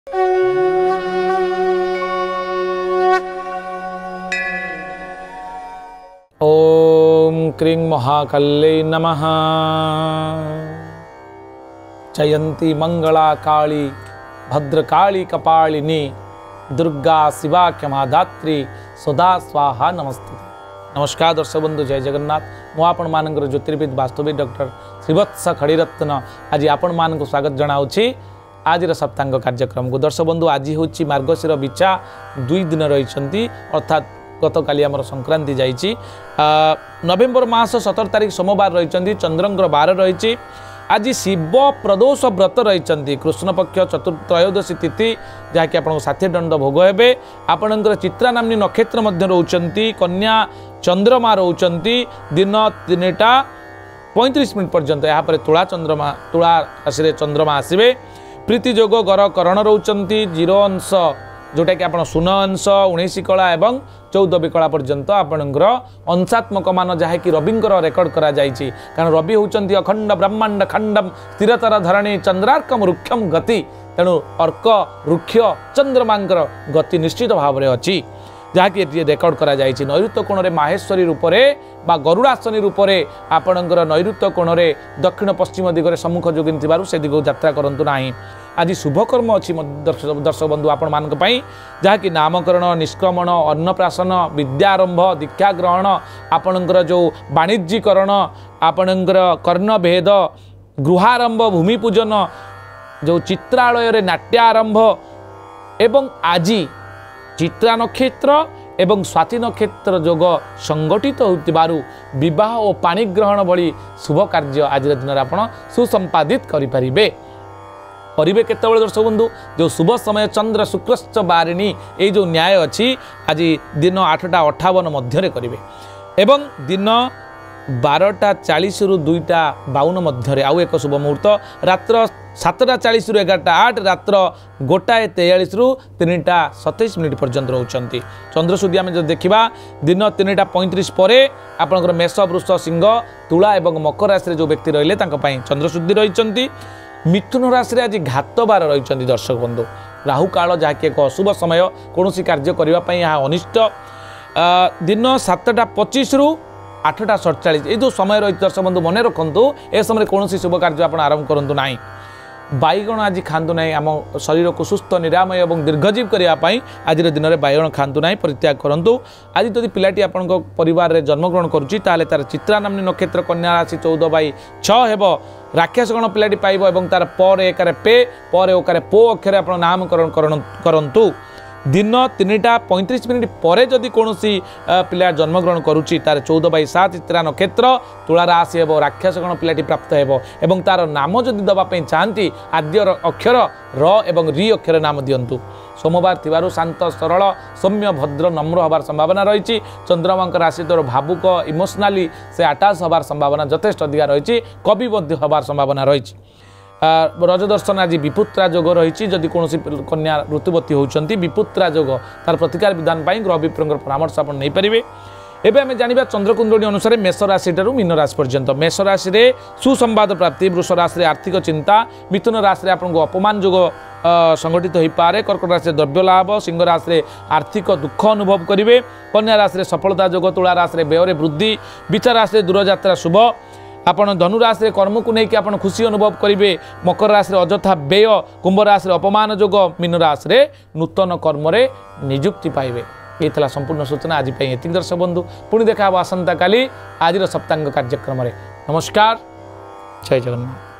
ओम क्रीं महाकाल्यै नमः। जयंती मंगला काली भद्रकाली कपालिनी दुर्गा शिवा क्षमा धात्री सदा स्वाहा नमस्ते। नमस्कार दर्शक बंधु, जय जगन्नाथ। मु आपण मानकर ज्योतिर्विद वास्तविक डॉक्टर श्रीवत्स खड़ीरत्न आज आपण मान स्वागत जनाऊँगी आज सप्तांग कार्यक्रम को। दर्शक बंधु, आज हूँ मार्गशीर बिचा 2 दिन रही अर्थात गत काली आमर संक्रांति जाइए। नवेम्बर मास 17 तारीख सोमवार रही चंद्रंकर बार रही। आज शिव प्रदोष व्रत रही कृष्ण पक्ष चतुर्त्रयोदशी तिथि जहाँकि आप 60 दंड भोग हे। आपणकर चित्रा नामनी नक्षत्र रोचंती, कन्या चंद्रमा रोचंती दिन 3टा 35 मिनट पर्यंत। यहाँ तुला चंद्रमा तुला राशि चंद्रमा आसवे। प्रीति जोग गर करण रोचंती 0 अंश जोटा कि आप 0 अंश 19 कला एवं 14 विकला पर्यंत आपणकर अंशात्मक मान जहाँकि रविंकर रेकर्ड करा जाइछि। कारण रवि होउचंती अखंड ब्रह्मांड खंडम स्थिरतर धरणी चंद्रार्कम रुक्षम गति। तेणु अर्क रुक्ष चंद्रमांकर गति निश्चित भाव में अच्छी जहाँकि रेकर्ड करा जाइछि। नैऋत्य कोण में माहेश्वरी रूप में बा गरुड़ासनी रूप में आपणकर नैऋत्य कोण में दक्षिण पश्चिम दिगरे सम्मुख जोगिन थिबारु से दिगो यात्रा करंतु नाही। आज शुभकर्म अच्छी दर्शक बंधु आपण मानक पई जहाँकि नामकरण, निष्क्रमण, अन्नप्राशन, विद्यारंभ, दीक्षा ग्रहण, आपणकर जो वाणिज्यकरण, आपणकर कर्णभेद, गृहारंभ, भूमि पूजन, जो चित्रालय नाट्यारंभ एवं आज चित्रा नक्षत्र एवं स्वाति नक्षत्र जोग संगठित होतिबारु विवाह और पानी ग्रहण भली शुभ कार्य आज दिन आप सुसंपादित करें। केतबेले दर्शक बंधु जो शुभ समय चंद्र शुक्रश्च बारिणी ये जो न्याय अच्छी आज दिन 8टा 58 मध्य करेंगे एवं दिन 12टा 40 रु 2टा 52 मध्य आउ एक शुभ मुहूर्त रात्र 7टा 40 रु 11टा 8 रात्र 1टा 43 रु 3टा 27 मिनिट पर्यंत रोचंती। चंद्रशुद्धि आम जो देखा दिन 3टा 35 पर आपंकर मेष, वृष, सिंह, तुला एवं मकर राशि जो व्यक्ति रहिले चंद्रशुद्धि रही। मिथुन राशि आज घातबार रही दर्शक बंधु। राहु काल जहाँकि एक अशुभ समय कौन कार्य करने यहाँ अनिष्ट। दिन 7टा 25 रु 8टा 47 ये जो समय रही दर्शक बंधु मन रखु ए समय कौन शुभ कार्य आप आरंभ करूँ ना। बैगण आज खातु ना, आम शरीर को सुस्थ निरामय और दीर्घजीव करने आज दिन में बैगण खातु ना, परित्याग करूँ। आज जदि पिलाटी आपण परिवार में जन्मग्रहण करुच्ची तार चित्रा नामनी नक्षत्र कन्या राशि 14/6 हेब। राक्षसगण पिलाटी पाइब और तार पर एकार पे पर ओकार पो अक्षर आप नामकरण करंतु। दिन 3टा 35 मिनिट पर जदि कौन पिला जन्मग्रहण करुच्ची तार 14/7 चित्रा नक्षत्र तुला राशि हेब। राक्षसगण पिलाटी प्राप्त हेब एवं तार नाम जदि दवाई चाहती आद्यर अक्षर र एवं री अक्षर नाम दिंतु। सोमवार थिबारु शांत सरल सौम्य भद्र नम्र हबार संभावना रही। चंद्रमा राशि तौर भावुक इमोशनाली से अटैच हबार संभावना यथेष्ट अधिक रही। कवि हबार संभावना रही। रजदर्शन आज विपुत्रा जोग रही। जदि कौन कन्या ऋतुवती होती विपुत्रा जोग तार प्रतिकार विधान ग्रह विप्र परामर्श आप नहीं पारे। एवं आम जाना चंद्रकुंडली अनुसार मेष राशि ठारू मीन राशि पर्यंत। मेष राशि में सुसंवाद प्राप्ति, वृष राशि आर्थिक चिंता, मिथुन राशि आपको अपमान जोग संगठित हो पारे, कर्कट राशि द्रव्य लाभ, सिंह राशि आर्थिक दुख अनुभव करेंगे, कन्या राशि सफलता जोग, तुला राशि व्यय वृद्धि, विचार राशि दूरयात्रा शुभ। आपन धनुराशि कर्म को लेकिन आप खुशी अनुभव करेंगे, मकर राशि अजथा व्यय, कुंभ राशि अपमान जोग, मीन राशि नूतन कर्म निजुक्ति पाइबे। ये संपूर्ण सूचना आज ये दर्शक बंधु। पुणी देखा आसंता काली आज सप्तांग कार्यक्रम। नमस्कार, जय जगन्नाथ।